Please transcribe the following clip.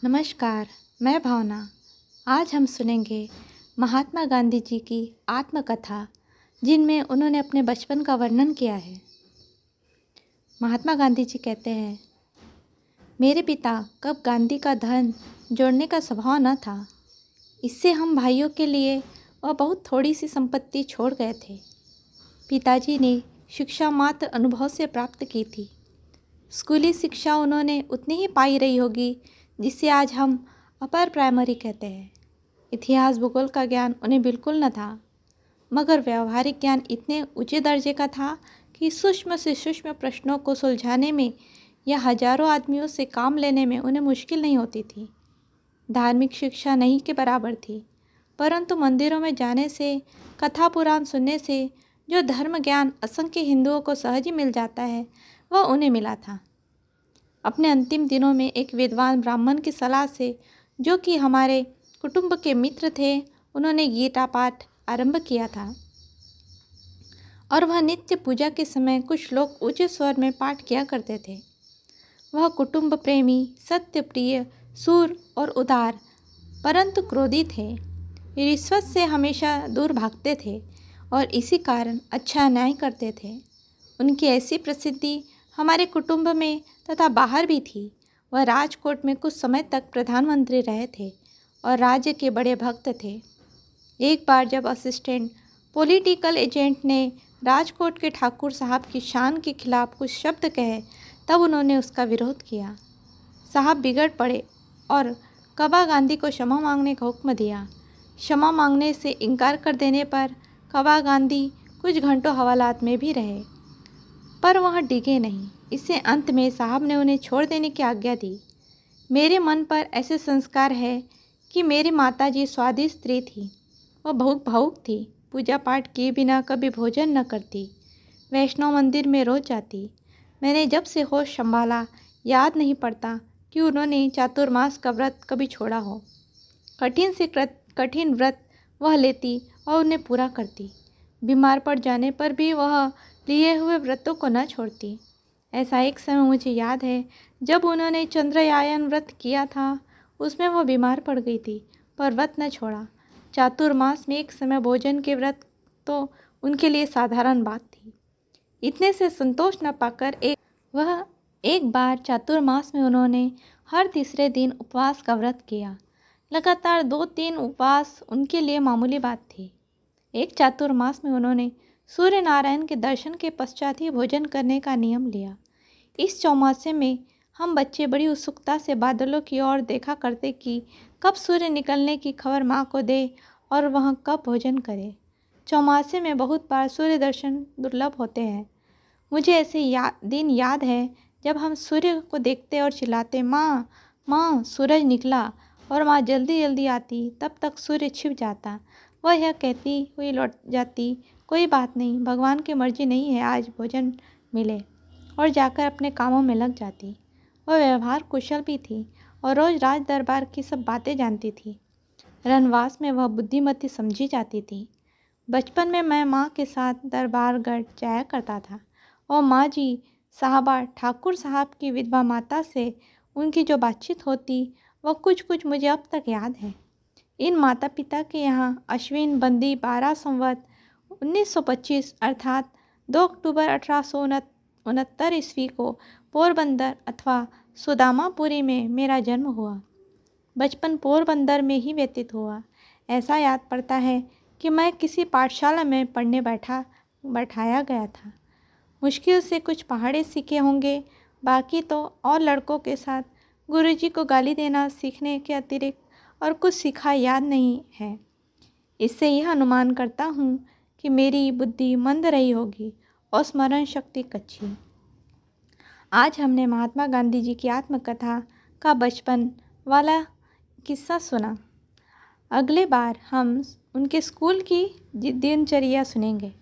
नमस्कार, मैं भावना। आज हम सुनेंगे महात्मा गांधी जी की आत्मकथा, जिनमें उन्होंने अपने बचपन का वर्णन किया है। महात्मा गांधी जी कहते हैं, मेरे पिता कब गांधी का धन जोड़ने का स्वभाव न था। इससे हम भाइयों के लिए वह बहुत थोड़ी सी संपत्ति छोड़ गए थे। पिताजी ने शिक्षा मात्र अनुभव से प्राप्त की थी। स्कूली शिक्षा उन्होंने उतनी ही पाई रही होगी जिसे आज हम अपर प्राइमरी कहते हैं। इतिहास भूगोल का ज्ञान उन्हें बिल्कुल न था, मगर व्यवहारिक ज्ञान इतने ऊंचे दर्जे का था कि सूक्ष्म से सूक्ष्म प्रश्नों को सुलझाने में या हजारों आदमियों से काम लेने में उन्हें मुश्किल नहीं होती थी। धार्मिक शिक्षा नहीं के बराबर थी, परंतु मंदिरों में जाने से, कथा पुराण सुनने से जो धर्म ज्ञान असंख्य हिंदुओं को सहज ही मिल जाता है, वह उन्हें मिला था। अपने अंतिम दिनों में एक विद्वान ब्राह्मण की सलाह से, जो कि हमारे कुटुंब के मित्र थे, उन्होंने गीता पाठ आरंभ किया था और वह नित्य पूजा के समय कुछ लोग ऊंचे स्वर में पाठ किया करते थे। वह कुटुंब प्रेमी, सत्य प्रिय, सूर और उदार, परंतु क्रोधी थे। रिश्वत से हमेशा दूर भागते थे और इसी कारण अच्छा न्याय करते थे। उनकी ऐसी प्रसिद्धि हमारे कुटुंब में तथा बाहर भी थी। वह राजकोट में कुछ समय तक प्रधानमंत्री रहे थे और राज्य के बड़े भक्त थे। एक बार जब असिस्टेंट पॉलिटिकल एजेंट ने राजकोट के ठाकुर साहब की शान के खिलाफ कुछ शब्द कहे, तब उन्होंने उसका विरोध किया। साहब बिगड़ पड़े और कबा गांधी को क्षमा मांगने का हुक्म दिया। क्षमा मांगने से इनकार कर देने पर कबा गांधी कुछ घंटों हवालात में भी रहे, पर वह डिगे नहीं। इससे अंत में साहब ने उन्हें छोड़ देने की आज्ञा दी। मेरे मन पर ऐसे संस्कार है कि मेरी माताजी स्वादिष्ट स्त्री थी। वह बहुत भावुक थी। पूजा पाठ किए बिना कभी भोजन न करती। वैष्णव मंदिर में रोज जाती। मैंने जब से होश संभाला, याद नहीं पड़ता कि उन्होंने चातुर्मास का व्रत कभी छोड़ा हो। कठिन से कठिन व्रत वह लेती और उन्हें पूरा करती। बीमार पड़ जाने पर भी वह लिए हुए व्रतों को न छोड़ती। ऐसा एक समय मुझे याद है, जब उन्होंने चंद्रयान व्रत किया था। उसमें वह बीमार पड़ गई थी, पर व्रत न छोड़ा। चातुर्मास में एक समय भोजन के व्रत तो उनके लिए साधारण बात थी। इतने से संतोष न पाकर वह एक बार चातुर्मास में उन्होंने हर तीसरे दिन उपवास का व्रत किया। लगातार 2-3 उपवास उनके लिए मामूली बात थी। एक चातुर्मास में उन्होंने सूर्य नारायण के दर्शन के पश्चात ही भोजन करने का नियम लिया। इस चौमासे में हम बच्चे बड़ी उत्सुकता से बादलों की ओर देखा करते कि कब सूर्य निकलने की खबर माँ को दे और वह कब भोजन करे। चौमासे में बहुत बार सूर्य दर्शन दुर्लभ होते हैं। मुझे ऐसे दिन याद है जब हम सूर्य को देखते और चिल्लाते, माँ माँ सूरज निकला, और माँ जल्दी जल्दी आती। तब तक सूर्य छिप जाता। वह यह कहती हुई लौट जाती, कोई बात नहीं, भगवान की मर्जी नहीं है आज भोजन मिले, और जाकर अपने कामों में लग जाती। वह व्यवहार कुशल भी थी और रोज राज दरबार की सब बातें जानती थी। रनवास में वह बुद्धिमती समझी जाती थी। बचपन में मैं माँ के साथ दरबारगढ़ जाया करता था और माँ जी साहबा ठाकुर साहब की विधवा माता से उनकी जो बातचीत होती, वह कुछ कुछ मुझे अब तक याद है। इन माता पिता के यहाँ अश्विन बंदी 12 संवत 1925 अर्थात 2 अक्टूबर 1869 ईस्वी को पोरबंदर अथवा सुदामापुरी में मेरा जन्म हुआ। बचपन पोरबंदर में ही व्यतीत हुआ। ऐसा याद पड़ता है कि मैं किसी पाठशाला में पढ़ने बैठाया गया था। मुश्किल से कुछ पहाड़े सीखे होंगे, बाकी तो और लड़कों के साथ गुरुजी को गाली देना सीखने के अतिरिक्त और कुछ सीखा याद नहीं है। इससे यह अनुमान करता हूँ कि मेरी बुद्धि मंद रही होगी और स्मरण शक्ति कच्ची। आज हमने महात्मा गांधी जी की आत्मकथा का बचपन वाला किस्सा सुना। अगले बार हम उनके स्कूल की दिनचर्या सुनेंगे।